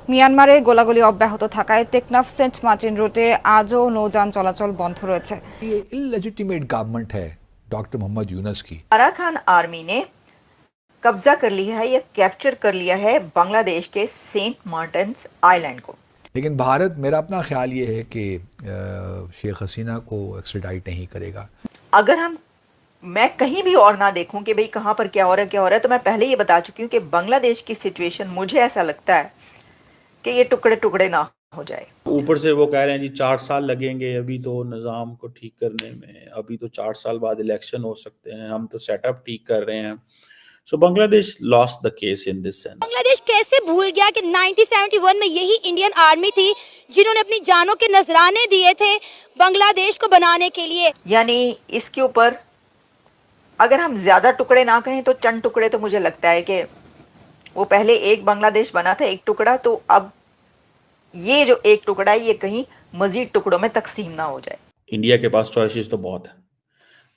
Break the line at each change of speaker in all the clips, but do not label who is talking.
মিয়ানমারে গোলাগুলি অব্যাহত থাকায় টেকনাফ সেন্ট মার্টিন রুটে আজও নৌযান চলাচল বন্ধ রয়েছে।
ये इलेजिटिमेट गवर्नमेंट है डॉक्टर मोहम्मद यूनस की।
अराकान आर्मी ने कब्जा कर लिया है या कैप्चर कर लिया है बांग्लादेश के सेंट मार्टिन्स आइलैंड को।
लेकिन भारत, मेरा अपना ख्याल ये है कि शेख हसीना को एक्स्ट्राडाइट नहीं करेगा।
अगर मैं कहीं भी और ना देखूं कि भाई कहां पर क्या हो रहा है, तो मैं पहले ये बता चुकी हूँ कि बांग्लादेश की सिचुएशन मुझे ऐसा लगता है कि ये टुकड़े टुकड़े ना हो जाए।
ऊपर से वो कह रहे हैं जी 4 साल लगेंगे अभी तो निज़ाम को ठीक करने में, अभी तो 4 साल बाद इलेक्शन हो सकते हैं, हम तो सेटअप ठीक कर रहे हैं। So Bangladesh lost the case in this sense.
Bangladesh कैसे भूल गया कि 1971 में यही इंडियन आर्मी थी जिन्होंने अपनी जानों के नजराने दिए थे बांग्लादेश को बनाने के लिए।
यानी इसके ऊपर अगर हम ज्यादा टुकड़े ना कहें तो चंद टुकड़े तो मुझे लगता है कि वो पहले एक बांग्लादेश बना था, एक टुकड़ा, तो अब ये जो एक टुकड़ा है ये कहीं मजीद टुकड़ों में तकसीम ना हो जाए।
इंडिया के पास चॉइसेस तो बहुत है।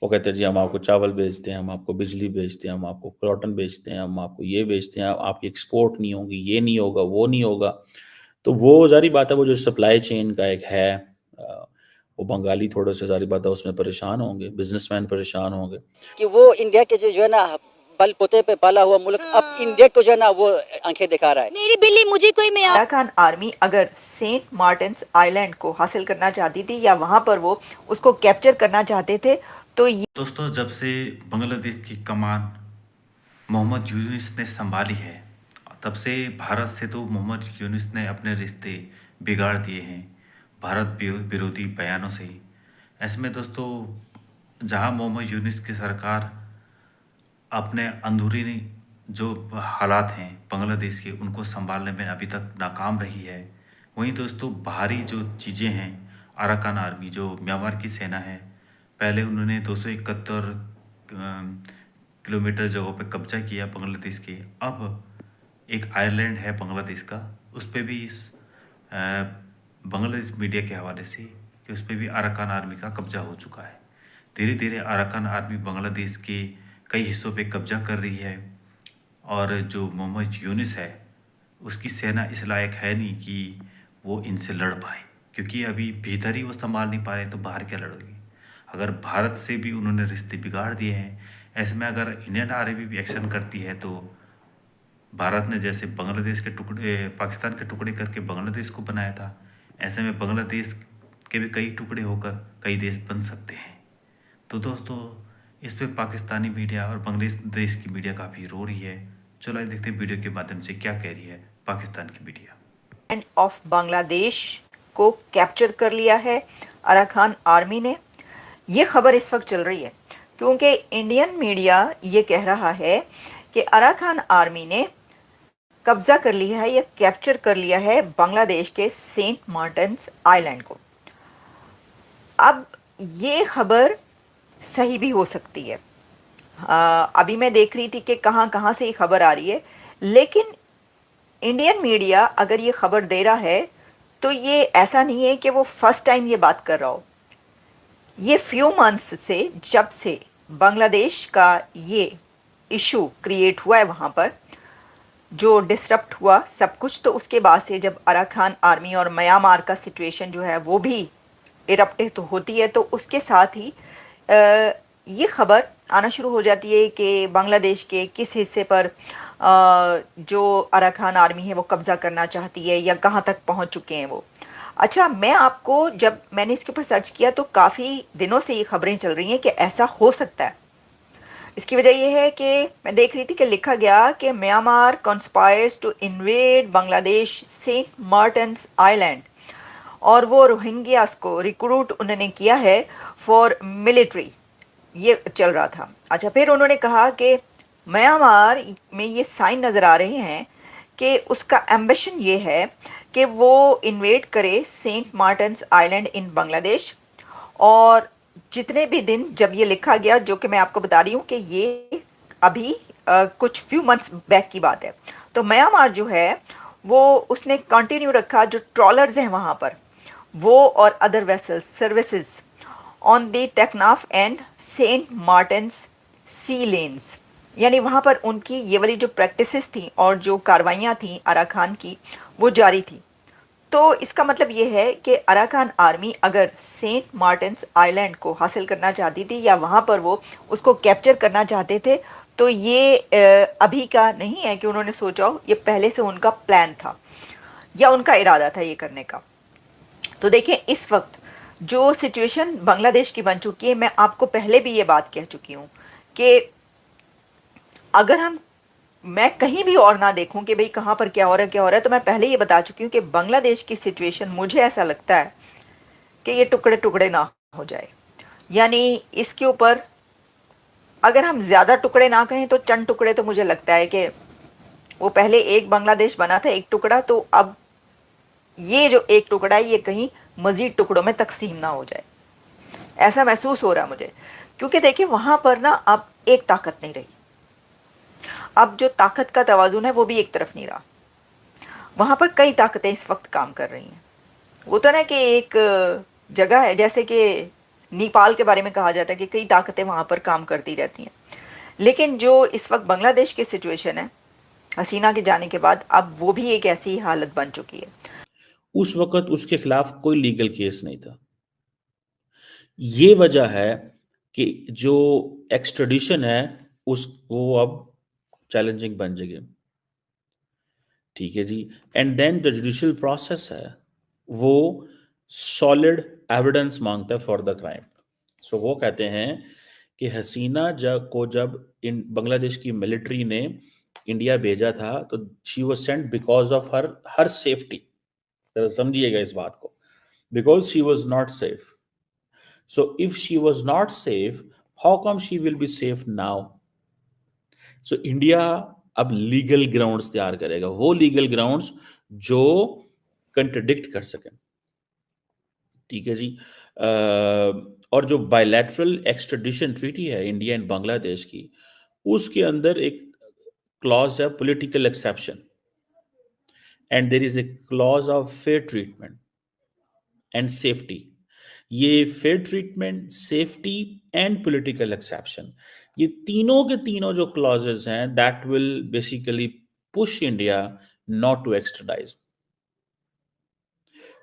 वो कहते हैं जी हम आपको चावल बेचते हैं, हम आपको बिजली बेचते हैं, हम आपको कॉटन बेचते हैं, हम आपको ये बेचते हैं, आपकी एक्सपोर्ट नहीं होगी, ये नहीं होगा, वो नहीं होगा। तो वो ज़ाहिर बात है, वो जो सप्लाई चेन का एक है, वो बंगाली थोड़े से ज़ाहिर बात है उसमें परेशान होंगे, बिजनेसमैन परेशान होंगे
कि वो इंडिया के जो है ना बल पोते पे पाला हुआ मुल्क अब इंडिया को जो है ना वो आंखें दिखा रहा है।
मेरी बिल्ली मुझे कोई में
अराकान आर्मी अगर सेंट मार्टिन्स आइलैंड को हासिल करना चाहती थी या वहां पर वो उसको कैप्चर करना चाहते थे तो
दोस्तों, जब से बांग्लादेश की कमान मोहम्मद यूनुस ने संभाली है, तब से भारत से तो मोहम्मद यूनुस ने अपने रिश्ते बिगाड़ दिए हैं भारत विरोधी बयानों से। ऐसे में दोस्तों, जहां मोहम्मद यूनुस की सरकार अपने अंदरूनी जो हालात हैं बांग्लादेश के उनको संभालने में अभी तक नाकाम रही है, वहीं दोस्तों बाहरी जो चीज़ें हैं, अराकान आर्मी जो म्यांमार की सेना है, पहले उन्होंने 271 किलोमीटर जगहों पे कब्जा किया बांग्लादेश के। अब एक आइलैंड है बांग्लादेश का, उस पर भी इस बांग्लादेश मीडिया के हवाले से कि उस पर भी अराकान आर्मी का कब्जा हो चुका है। धीरे धीरे अराकान आर्मी बांग्लादेश के कई हिस्सों पे कब्जा कर रही है और जो मोहम्मद यूनुस है उसकी सेना इस लायक है नहीं कि वो इनसे लड़ पाए, क्योंकि अभी भीतर ही वो संभाल नहीं पा रहे तो बाहर क्या लड़ोगे। अगर भारत से भी उन्होंने रिश्ते बिगाड़ दिए हैं, ऐसे में अगर इंडियन आर्मी भी एक्शन करती है तो भारत ने जैसे बांग्लादेश के टुकड़े, पाकिस्तान के टुकड़े करके बांग्लादेश को बनाया था, ऐसे में बांग्लादेश के भी कई टुकड़े होकर कई देश बन सकते हैं। तो दोस्तों, इस पे पाकिस्तानी मीडिया और बांग्लादेश की मीडिया काफ़ी रो रही है। चलो देखते हैं वीडियो के माध्यम से क्या कह रही है पाकिस्तान की मीडिया।
ऑफ बांग्लादेश को कैप्चर कर लिया है अराकान आर्मी ने, ये खबर इस वक्त चल रही है क्योंकि इंडियन मीडिया ये कह रहा है कि अराकान आर्मी ने कब्जा कर लिया है या कैप्चर कर लिया है बांग्लादेश के सेंट मार्टिन्स आइलैंड को। अब ये खबर सही भी हो सकती है। अभी मैं देख रही थी कि कहाँ कहाँ से ये खबर आ रही है, लेकिन इंडियन मीडिया अगर ये खबर दे रहा है तो ये ऐसा नहीं है कि वो फर्स्ट टाइम ये बात कर रहा हो। ये फ्यू मंथ्स से, जब से बांग्लादेश का ये इशू क्रिएट हुआ है, वहाँ पर जो डिसरप्ट हुआ सब कुछ, तो उसके बाद से जब अराकान आर्मी और म्यांमार का सिचुएशन जो है वो भी इरप्ट तो होती है, तो उसके साथ ही ये खबर आना शुरू हो जाती है कि बांग्लादेश के किस हिस्से पर जो अराकान आर्मी है वो कब्जा करना चाहती है या कहाँ तक पहुँच चुके हैं वो। अच्छा, मैं आपको, जब मैंने इसके ऊपर सर्च किया तो काफ़ी दिनों से ये खबरें चल रही हैं कि ऐसा हो सकता है। इसकी वजह यह है कि मैं देख रही थी कि लिखा गया कि Myanmar conspires to invade Bangladesh Saint Martin's Island, और वो रोहिंग्यास को रिक्रूट उन्होंने किया है फॉर मिलिट्री, ये चल रहा था। अच्छा, फिर उन्होंने कहा कि म्यांमार में ये साइन नज़र आ रहे हैं कि उसका एम्बिशन ये है कि वो इन्वेड करे Saint Martin's Island in Bangladesh. और जितने भी दिन जब ये लिखा गया, जो कि मैं आपको बता रही हूँ कि ये अभी कुछ फ्यू मंथ्स बैक की बात है, तो म्यांमार जो है वो उसने कंटिन्यू रखा, जो ट्रॉलर्स हैं वहाँ पर वो और other vessels services on the Teknaf and Saint Martin's sea lanes, यानी वहाँ पर उनकी ये वाली जो प्रैक्टिसेस थी और जो कार्रवाइयाँ थी अराकान की, वो जारी थी। तो इसका मतलब ये है कि अराकान आर्मी अगर सेंट मार्टिन्स आइलैंड को हासिल करना चाहती थी या वहाँ पर वो उसको कैप्चर करना चाहते थे, तो ये अभी का नहीं है कि उन्होंने सोचा हो, ये पहले से उनका प्लान था या उनका इरादा था ये करने का। तो देखिए इस वक्त जो सिचुएशन बांग्लादेश की बन चुकी है, मैं आपको पहले भी ये बात कह चुकी हूँ कि अगर मैं कहीं भी और ना देखूं कि भाई कहाँ पर क्या हो रहा है, तो मैं पहले ये बता चुकी हूँ कि बांग्लादेश की सिचुएशन मुझे ऐसा लगता है कि ये टुकड़े टुकड़े ना हो जाए। यानी इसके ऊपर अगर हम ज़्यादा टुकड़े ना कहें तो चंद टुकड़े, तो मुझे लगता है कि वो पहले एक बांग्लादेश बना था, एक टुकड़ा, तो अब ये जो एक टुकड़ा है ये कहीं मजीद टुकड़ों में तकसीम ना हो जाए, ऐसा महसूस हो रहा है मुझे। क्योंकि देखिए वहां पर ना अब एक ताकत नहीं रही, अब जो ताकत का तवाजुन है वो भी एक तरफ नहीं रहा। वहां पर कई ताकतें इस वक्त काम कर रही हैं। वो तो ना कि एक जगह है, जैसे कि नेपाल के बारे में कहा जाता है कि कई ताकतें वहां पर काम करती रहती हैं, लेकिन जो इस वक्त बांग्लादेश की सिचुएशन है हसीना के जाने के बाद, अब वो भी एक ऐसी हालत बन चुकी है।
उस वक्त उसके खिलाफ कोई लीगल केस नहीं था। ये वजह है कि जो एक्सट्रेडिशन है वो अब चैलेंजिंग बन जाएगी। ठीक है जी। And then the judicial process है वो सॉलिड एविडेंस मांगता है फॉर द क्राइम। सो वो कहते हैं कि हसीना जब इन बांग्लादेश की मिलिट्री ने इंडिया भेजा था तो she was sent because of her safety. समझिएगा इस बात को, because she was not safe. So if she was not safe, how come she will be safe now? So India अब लीगल ग्राउंड्स तैयार करेगा, वो लीगल ग्राउंड्स जो कंट्रडिक्ट कर सकें। ठीक है जी। और जो बायलैटरल एक्सट्रेडिशन ट्रीटी है इंडिया एंड बांग्लादेश की, उसके अंदर एक क्लॉज है political exception, and there is a clause of fair treatment and safety. ये fair treatment, safety and political exception, ये तीनों के तीनों जो क्लॉजेस हैं that will basically push India not to extradite.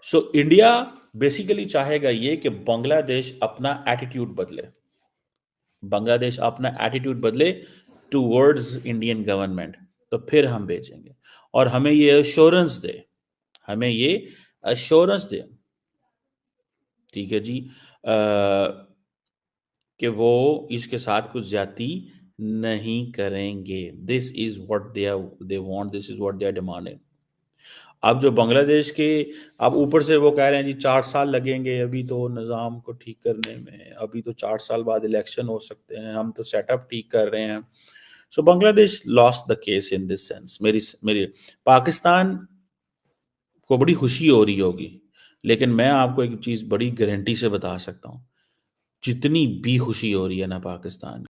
So India basically चाहेगा ये कि बांग्लादेश अपना एटीट्यूड बदले, बांग्लादेश अपना एटीट्यूड बदले टूवर्ड्स इंडियन गवर्नमेंट, तो फिर हम भेजेंगे। और हमें ये अश्योरेंस दे, हमें ये अश्योरेंस दे, ठीक है जी, कि वो इसके साथ कुछ ज्यादती नहीं करेंगे। This is what they want, this is what they are demanding. अब जो बांग्लादेश के, अब ऊपर से वो कह रहे हैं जी 4 साल लगेंगे अभी तो निज़ाम को ठीक करने में, अभी तो 4 साल बाद इलेक्शन हो सकते हैं, हम तो सेटअप ठीक कर रहे हैं। So Bangladesh lost the case in this sense. मेरी पाकिस्तान को बड़ी खुशी हो रही होगी, लेकिन मैं आपको एक चीज बड़ी गारंटी से बता सकता हूँ, जितनी भी खुशी हो रही है ना पाकिस्तान